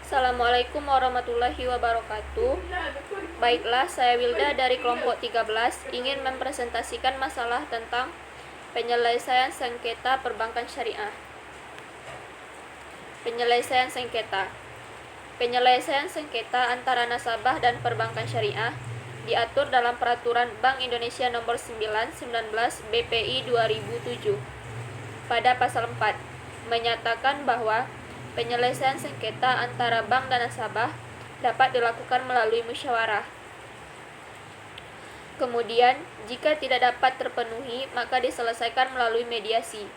Assalamualaikum warahmatullahi wabarakatuh. Baiklah, saya Wilda dari kelompok 13 ingin mempresentasikan masalah tentang penyelesaian sengketa perbankan syariah. Penyelesaian sengketa. Penyelesaian sengketa antara nasabah dan perbankan syariah diatur dalam Peraturan Bank Indonesia Nomor 9/19 BPI 2007 pada pasal 4 menyatakan bahwa penyelesaian sengketa antara bank dan nasabah dapat dilakukan melalui musyawarah. Kemudian, jika tidak dapat terpenuhi, maka diselesaikan melalui mediasi.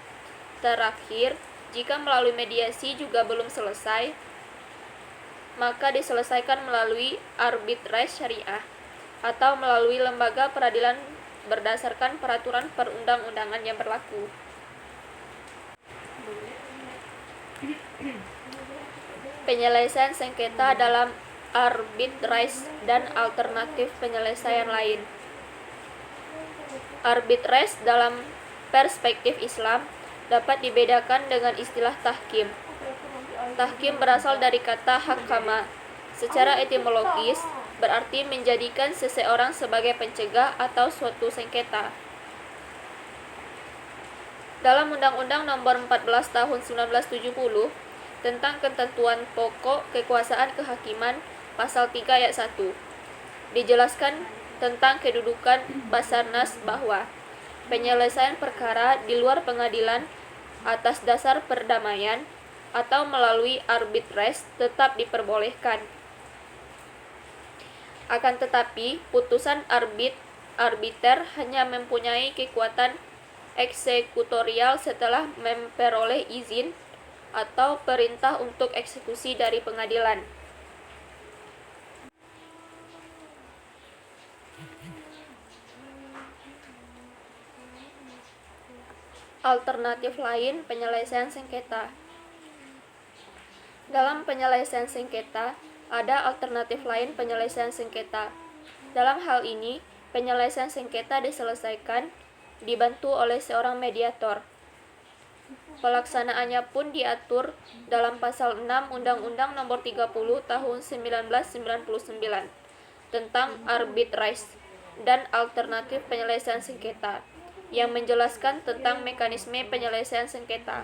Terakhir, jika melalui mediasi juga belum selesai, maka diselesaikan melalui arbitrase syariah atau melalui lembaga peradilan berdasarkan peraturan perundang-undangan yang berlaku. Penyelesaian sengketa dalam arbitrase dan alternatif penyelesaian lain. Arbitrase dalam perspektif Islam dapat dibedakan dengan istilah tahkim. Tahkim berasal dari kata hakama. Secara etimologis, berarti menjadikan seseorang sebagai pencegah atau suatu sengketa. Dalam Undang-Undang Nomor 14 Tahun 1970 tentang ketentuan pokok kekuasaan kehakiman pasal 3 ayat 1 dijelaskan tentang kedudukan Basarnas bahwa penyelesaian perkara di luar pengadilan atas dasar perdamaian atau melalui arbitrase tetap diperbolehkan. Akan tetapi, putusan arbiter hanya mempunyai kekuatan eksekutorial setelah memperoleh izin atau perintah untuk eksekusi dari pengadilan. Alternatif lain penyelesaian sengketa. Dalam penyelesaian sengketa, ada alternatif lain penyelesaian sengketa. Dalam hal ini, penyelesaian sengketa diselesaikan dibantu oleh seorang mediator. Pelaksanaannya pun diatur dalam pasal 6 Undang-Undang Nomor 30 Tahun 1999 tentang arbitrase dan alternatif penyelesaian sengketa yang menjelaskan tentang mekanisme penyelesaian sengketa.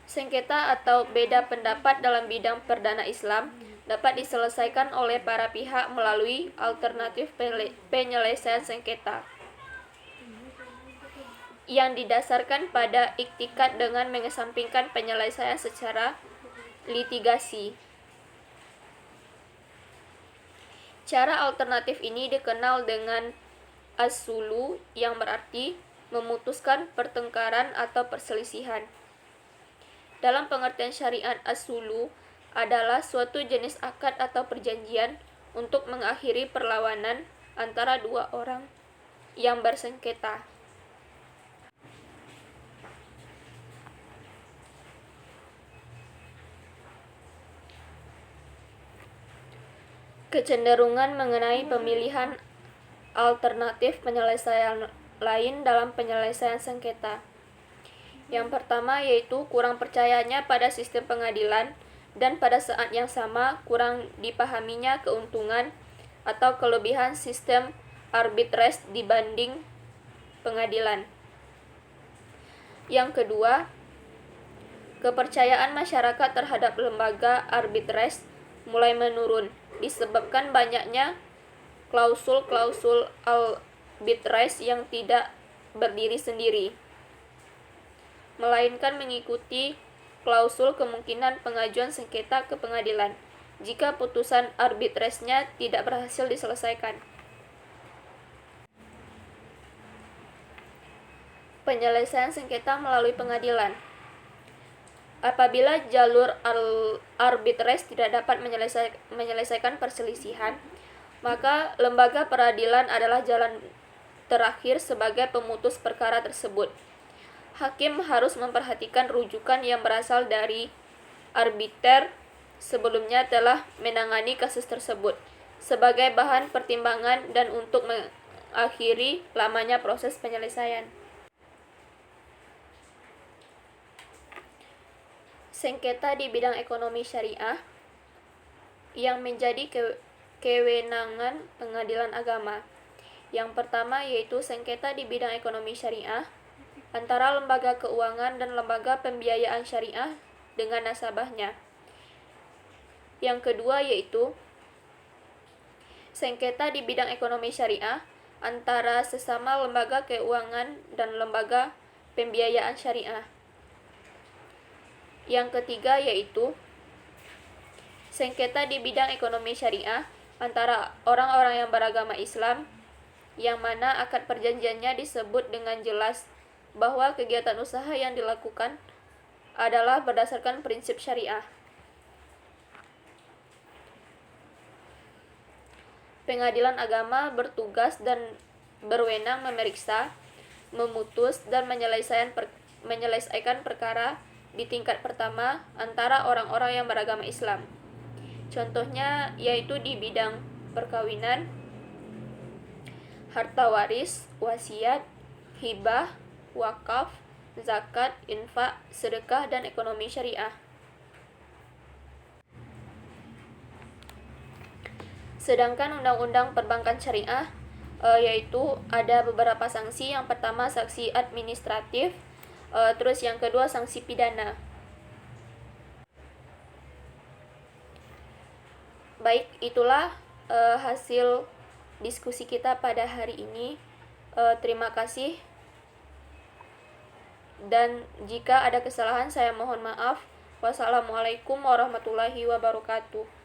Sengketa atau beda pendapat dalam bidang perdana Islam dapat diselesaikan oleh para pihak melalui alternatif penyelesaian sengketa yang didasarkan pada iktikat dengan mengesampingkan penyelesaian secara litigasi. Cara alternatif ini dikenal dengan as-sulu, yang berarti memutuskan pertengkaran atau perselisihan. Dalam pengertian syariat, as-sulu adalah suatu jenis akad atau perjanjian untuk mengakhiri perlawanan antara dua orang yang bersengketa. Kecenderungan mengenai pemilihan alternatif penyelesaian lain dalam penyelesaian sengketa. Yang pertama yaitu kurang percayanya pada sistem pengadilan dan pada saat yang sama kurang dipahaminya keuntungan atau kelebihan sistem arbitrase dibanding pengadilan. Yang kedua, kepercayaan masyarakat terhadap lembaga arbitrase mulai menurun disebabkan banyaknya klausul-klausul arbitrase yang tidak berdiri sendiri, melainkan mengikuti klausul kemungkinan pengajuan sengketa ke pengadilan jika putusan arbitrase-nya tidak berhasil diselesaikan. Penyelesaian sengketa melalui pengadilan. Apabila jalur arbitrase tidak dapat menyelesaikan perselisihan, maka lembaga peradilan adalah jalan terakhir sebagai pemutus perkara tersebut. Hakim harus memperhatikan rujukan yang berasal dari arbiter sebelumnya telah menangani kasus tersebut sebagai bahan pertimbangan dan untuk mengakhiri lamanya proses penyelesaian. sengketa di bidang ekonomi syariah yang menjadi kewenangan pengadilan agama. Yang pertama yaitu sengketa di bidang ekonomi syariah antara lembaga keuangan dan lembaga pembiayaan syariah dengan nasabahnya. Yang kedua yaitu sengketa di bidang ekonomi syariah antara sesama lembaga keuangan dan lembaga pembiayaan syariah. Yang ketiga yaitu sengketa di bidang ekonomi syariah antara orang-orang yang beragama Islam yang mana akad perjanjiannya disebut dengan jelas bahwa kegiatan usaha yang dilakukan adalah berdasarkan prinsip syariah. Pengadilan agama bertugas dan berwenang memeriksa, memutus, dan menyelesaikan perkara di tingkat pertama antara orang-orang yang beragama Islam. Contohnya yaitu di bidang perkawinan, harta waris, wasiat, hibah, wakaf, zakat, infak, sedekah, dan ekonomi syariah. Sedangkan undang-undang perbankan syariah yaitu ada beberapa sanksi. Yang pertama sanksi administratif, terus yang kedua sanksi pidana. Baik, itulah hasil diskusi kita pada hari ini. Terima kasih. Dan jika ada kesalahan saya mohon maaf. Wassalamualaikum warahmatullahi wabarakatuh.